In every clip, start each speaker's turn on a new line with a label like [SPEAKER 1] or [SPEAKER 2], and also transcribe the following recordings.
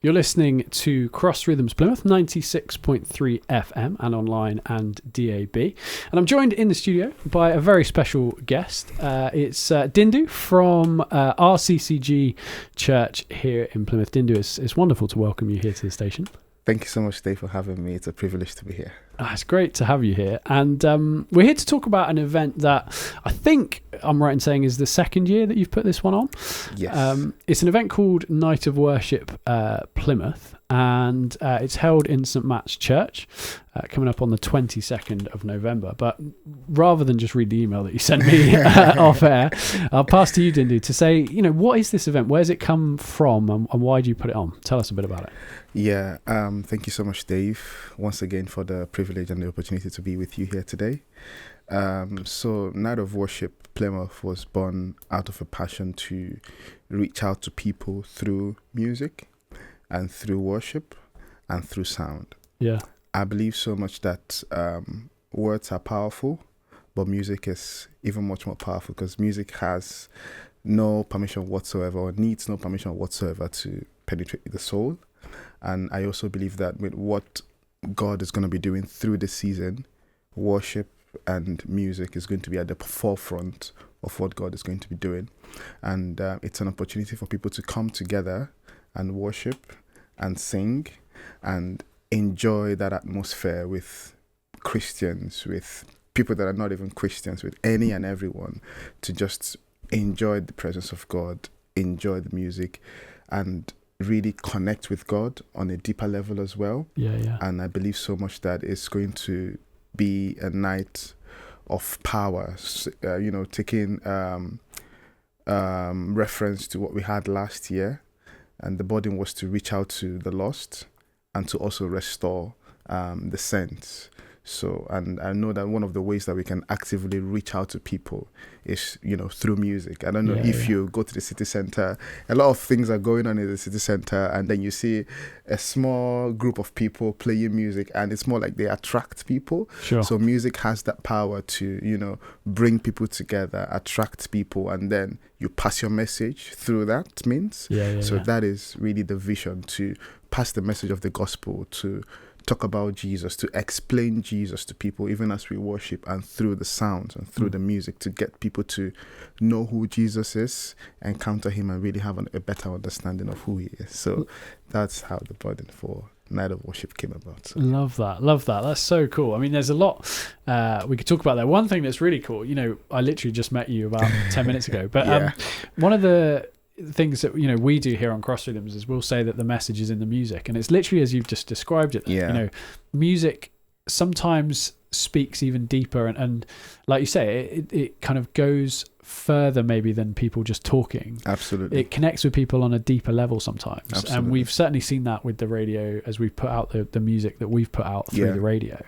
[SPEAKER 1] You're listening to Cross Rhythms Plymouth, 96.3 FM and online and DAB. And I'm joined in the studio by a very special guest. It's Dindu from RCCG Church here in Plymouth. Dindu, it's wonderful to welcome you here to the station.
[SPEAKER 2] Thank you so much, Dave, for having me. It's a privilege to be here.
[SPEAKER 1] It's great to have you here. And we're here to talk about an event that I think I'm right in saying is the second year that you've put this one on.
[SPEAKER 2] Yes.
[SPEAKER 1] It's an event called Night of Worship Plymouth, and it's held in St Matts Church, coming up on the 22nd of November. But rather than just read the email that you sent me off air, I'll pass to you, Dindu, to say, what is this event? Where's it come from, and why do you put it on? Tell us a bit about it.
[SPEAKER 2] Yeah, thank you so much, Dave, once again for the privilege and the opportunity to be with you here today. So Night of Worship Plymouth was born out of a passion to reach out to people through music and through worship and through sound.
[SPEAKER 1] Yeah.
[SPEAKER 2] I believe so much that words are powerful, but music is even much more powerful because music has no permission whatsoever or needs no permission whatsoever to penetrate the soul. And I also believe that with what God is going to be doing through this season, worship and music is going to be at the forefront of what God is going to be doing. And it's an opportunity for people to come together and worship and sing and enjoy that atmosphere with Christians, with people that are not even Christians, with any and everyone, to just enjoy the presence of God, enjoy the music, and really connect with God on a deeper level as well.
[SPEAKER 1] Yeah.
[SPEAKER 2] And I believe so much that it's going to be a night of power, taking reference to what we had last year. And the burden was to reach out to the lost and to also restore the saints. So, and I know that one of the ways that we can actively reach out to people is, through music. I don't know if you go to the city center, a lot of things are going on in the city center, and then you see a small group of people playing music, and it's more like they attract people.
[SPEAKER 1] Sure.
[SPEAKER 2] So music has that power to, bring people together, attract people, and then you pass your message through that means. So that is really the vision, to pass the message of the gospel, to talk about Jesus, to explain Jesus to people, even as we worship, and through the sounds and through the music, to get people to know who Jesus is, encounter him, and really have a better understanding of who he is. So that's how the burden for Night of Worship came about.
[SPEAKER 1] Love that. That's so cool. I mean, there's a lot we could talk about there. One thing that's really cool, I literally just met you about 10 minutes ago, but one of the things that we do here on Cross Rhythms is we'll say that the message is in the music, and it's literally as you've just described it. Music sometimes speaks even deeper, and like you say, it kind of goes further maybe than people just talking.
[SPEAKER 2] Absolutely.
[SPEAKER 1] It connects with people on a deeper level sometimes.
[SPEAKER 2] Absolutely.
[SPEAKER 1] And we've certainly seen that with the radio as we've put out the music that we've put out through the radio.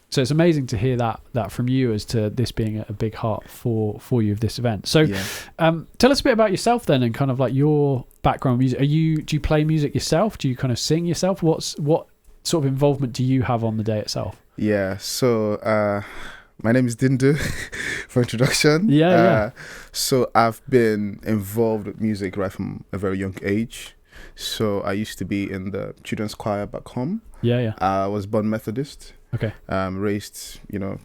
[SPEAKER 1] So it's amazing to hear that from you, as to this being a big heart for you of this event. So tell us a bit about yourself then, and kind of like your background music. Do you play music yourself? Do you kind of sing yourself? What sort of involvement do you have on the day itself?
[SPEAKER 2] So my name is Dindu for introduction. So I've been involved with music right from a very young age. So I used to be in the children's choir back home. I was born Methodist.
[SPEAKER 1] Okay.
[SPEAKER 2] Raised, in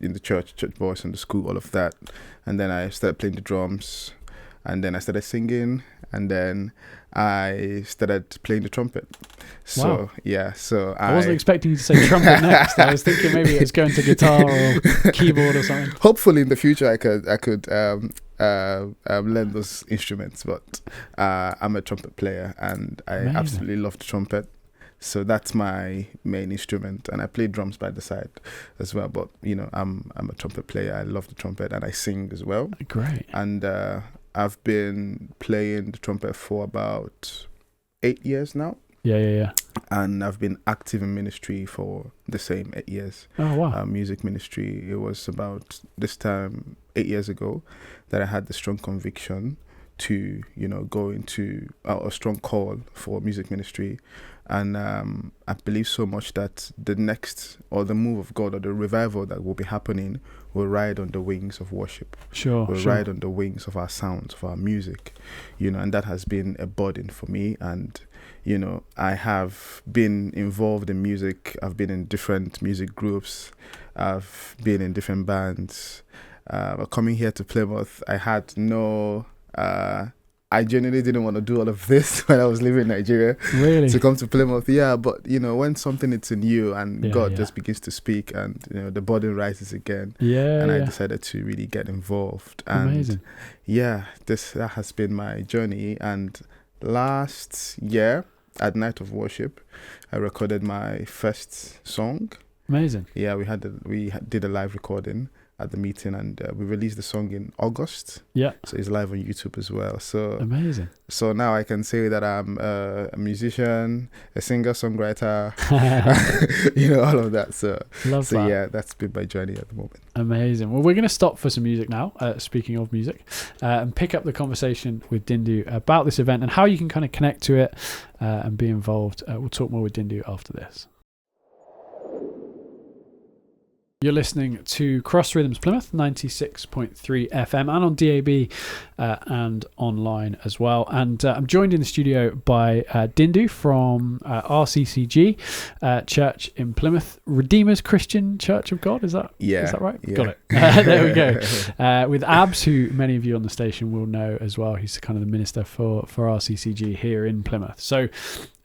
[SPEAKER 2] the church boys and the school, all of that. And then I started playing the drums, and then I started singing, and then I started playing the trumpet. So,
[SPEAKER 1] wow. I wasn't expecting you to say trumpet next. I was thinking maybe it was going to guitar or keyboard or something.
[SPEAKER 2] Hopefully in the future I could learn those instruments, but I'm a trumpet player, and I absolutely love the trumpet. So that's my main instrument, and I play drums by the side as well. But I'm a trumpet player. I love the trumpet, and I sing as well.
[SPEAKER 1] Great.
[SPEAKER 2] And I've been playing the trumpet for about 8 years now. And I've been active in ministry for the same 8 years.
[SPEAKER 1] Oh wow.
[SPEAKER 2] Music ministry. It was about this time 8 years ago that I had the strong conviction to go into a strong call for music ministry. And I believe so much that the next, or the move of God, or the revival that will be happening, will ride on the wings of worship. Will ride on the wings of our sounds, of our music, and that has been a burden for me. And I have been involved in music. I've been in different music groups. I've been in different bands. But coming here to Plymouth, I had no... I genuinely didn't want to do all of this when I was living in Nigeria.
[SPEAKER 1] Really?
[SPEAKER 2] To come to Plymouth. Yeah, but, when something is in you and God just begins to speak and, the burden rises again.
[SPEAKER 1] Yeah.
[SPEAKER 2] And I decided to really get involved. And
[SPEAKER 1] amazing.
[SPEAKER 2] Yeah, that has been my journey. And last year at Night of Worship, I recorded my first song.
[SPEAKER 1] Amazing.
[SPEAKER 2] Yeah, we did a live recording at the meeting, and we released the song in August. Yeah. So it's live on YouTube as well. So
[SPEAKER 1] amazing.
[SPEAKER 2] So now I can say that I'm a musician, a singer, songwriter, all of that. So
[SPEAKER 1] love that.
[SPEAKER 2] Yeah, that's been my journey at the moment.
[SPEAKER 1] Amazing. Well, we're going to stop for some music now, speaking of music, and pick up the conversation with Dindu about this event and how you can kind of connect to it and be involved. We'll talk more with Dindu after this. You're listening to Cross Rhythms Plymouth, 96.3 FM, and on DAB and online as well. And I'm joined in the studio by Dindu from RCCG Church in Plymouth, Redeemer's Christian Church of God. Is that right?
[SPEAKER 2] Yeah.
[SPEAKER 1] Got it. There we go. With Abs, who many of you on the station will know as well. He's kind of the minister for RCCG here in Plymouth. So,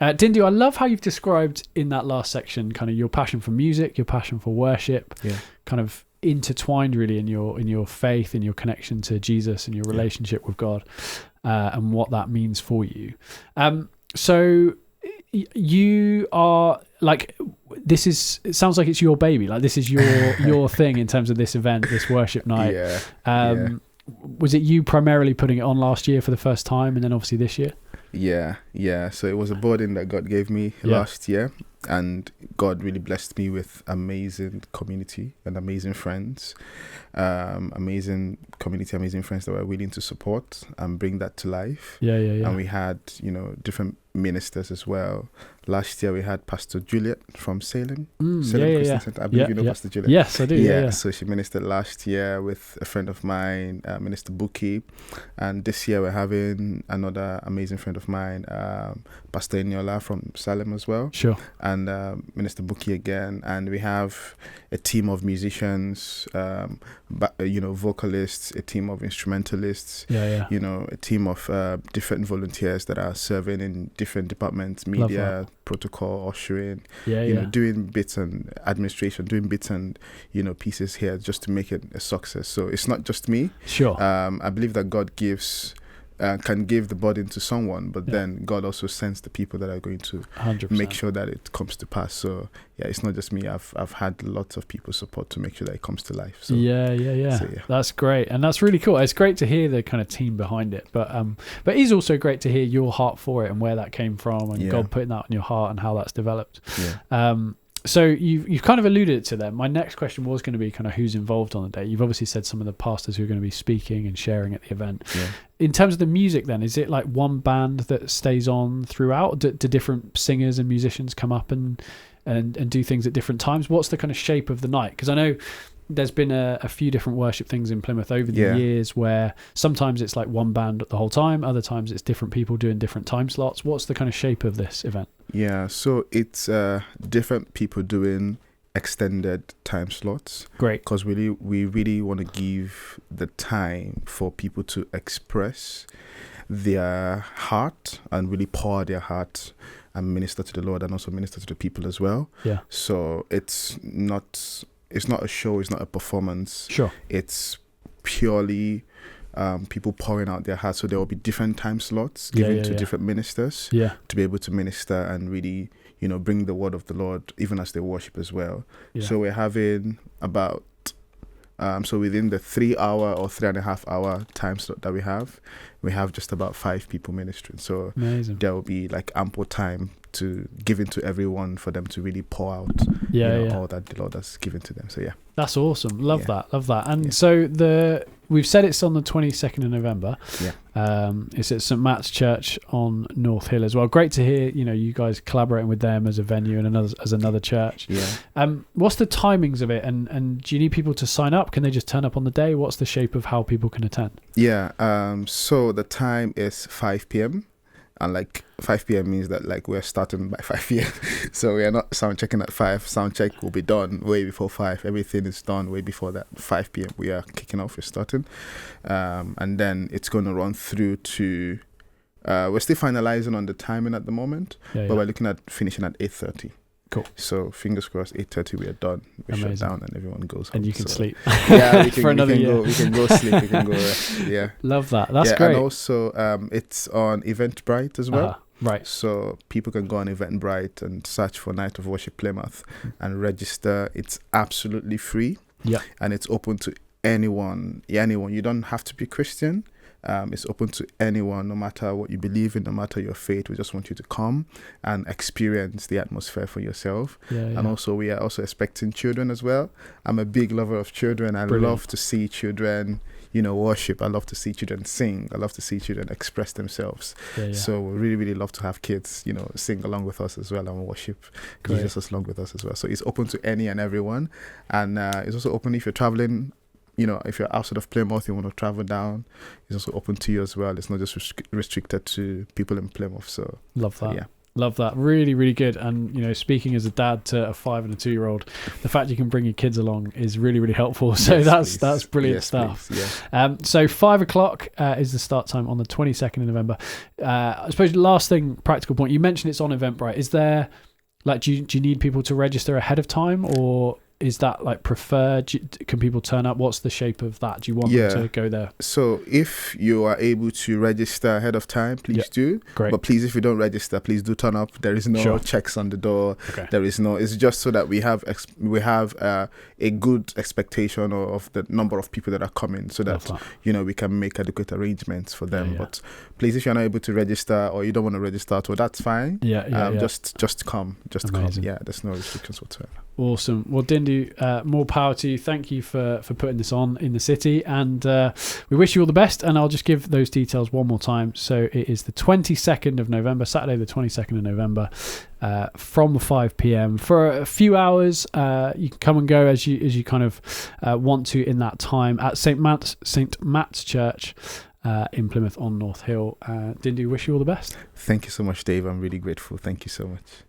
[SPEAKER 1] Dindu, I love how you've described in that last section kind of your passion for music, your passion for worship, kind of intertwined really in your faith, in your connection to Jesus and your relationship with God, and what that means for you. So you are like, it sounds like it's your baby. Like this is your thing in terms of this event, this worship night. Was it you primarily putting it on last year for the first time, and then obviously this year? Yeah. So it was a burden that God gave me last year, and God really blessed me with amazing community and amazing friends, amazing community, amazing friends that were willing to support and bring that to life. Yeah. And we had, different ministers as well. Last year we had Pastor Juliet from Salem Christian Center. I believe you know Pastor Juliet. Yes, I do. Yeah.
[SPEAKER 2] So she ministered last year with a friend of mine, Minister Buki, and this year we're having another amazing friend of mine, Pastor Eniola from Salem as well. Sure. And Minister Buki again, and we have a team of musicians, vocalists, a team of instrumentalists, a team of different volunteers that are serving in different departments, media, protocol, ushering, doing bits and administration, doing bits and pieces here just to make it a success. So it's not just me. Sure. I believe that God can give the burden to someone, but then God also sends the people that are going to 100%. Make sure that it comes to pass. So it's not just me. I've had lots of people support to make sure that it comes to life. So So, that's great, and that's really cool. It's great to hear the kind of team behind it, but it's also great to hear your heart for it and where that came from, and God putting that on your heart and how that's developed. So you've kind of alluded to them. My next question was going to be kind of who's involved on the day. You've obviously said some of the pastors who are going to be speaking and sharing at the event. In terms of the music then, is it like one band that stays on throughout? Do different singers and musicians come up and do things at different times? What's the kind of shape of the night? Because I know there's been a few different worship things in Plymouth over the years where sometimes it's like one band the whole time, other times it's different people doing different time slots. What's the kind of shape of this event? Yeah, so it's different people doing extended time slots. Great. Because we really want to give the time for people to express their heart and really pour their heart and minister to the Lord and also minister to the people as well. Yeah. So it's not a show, it's not a performance. Sure. It's purely people pouring out their hearts. So there will be different time slots given to different ministers to be able to minister and really, bring the word of the Lord even as they worship as well. Yeah. So we're having about, so within the 3 hour or 3.5 hour time slot that we have just about 5 people ministering. So amazing. There will be like ample time to give into everyone for them to really pour out all that the Lord has given to them. So that's awesome. Love that. And so we've said it's on the 22nd of November. It's at St Matts Church on North Hill as well. Great to hear you guys collaborating with them as a venue and another church. What's the timings of it, and do you need people to sign up? Can they just turn up on the day? What's the shape of how people can attend? So the time is 5 p.m. And like 5 p.m. means that like we're starting by 5 p.m. So we are not sound checking at 5. Sound check will be done way before 5. Everything is done way before that. 5 p.m. we are kicking off. We're starting, and then it's going to run through to. We're still finalizing on the timing at the moment, but we're looking at finishing at 8:30. Cool. So fingers crossed, 8:30 we are done. We shut down and everyone goes home.
[SPEAKER 1] And you can sleep.
[SPEAKER 2] Yeah, we can, for another year. We can go sleep. We can go rest. Yeah.
[SPEAKER 1] Love that. That's great.
[SPEAKER 2] And also, it's on Eventbrite as well.
[SPEAKER 1] Right.
[SPEAKER 2] So people can go on Eventbrite and search for Night of Worship Plymouth and register. It's absolutely free. Yeah. And it's open to anyone. Yeah, anyone. You don't have to be Christian. It's open to anyone, no matter what you believe in, no matter your faith. We just want you to come and experience the atmosphere for yourself. And also, we are also expecting children as well. I'm a big lover of children. I love to see children, worship. I love to see children sing. I love to see children express themselves. So we really, really love to have kids, sing along with us as well and worship Jesus along with us as well. So it's open to any and everyone. And it's also open if you're traveling. If you're outside of Plymouth, you want to travel down, it's also open to you as well. It's not just restricted to people in Plymouth. So
[SPEAKER 1] love that. Yeah. Love that. Really, really good. And, speaking as a dad to a 5 and a 2-year-old, the fact you can bring your kids along is really, really helpful. So that's brilliant stuff. So 5 o'clock is the start time on the 22nd of November. I suppose last thing, practical point, you mentioned it's on Eventbrite. Is there, do you need people to register ahead of time, or is that preferred? Can people turn up? What's the shape of that? Do you want them to go there? So if you are able to register ahead of time, please do. Great. But please, if you don't register, please do turn up. There is no checks on the door. Okay. There is no. It's just so that we have a good expectation of the number of people that are coming, so that we can make adequate arrangements for them. But please, if you're not able to register or you don't want to register, that's fine. Just come. Amazing. Yeah, there's no restrictions whatsoever. Awesome. Well, Dindu, more power to you. Thank you for putting this on in the city, and we wish you all the best. And I'll just give those details one more time. So it is the 22nd of November, Saturday the 22nd of November, from 5 p.m. for a few hours. You can come and go as you kind of want to in that time at St Matts Church in Plymouth on North Hill. Dindu, wish you all the best. Thank you so much, Dave. I'm really grateful. Thank you so much.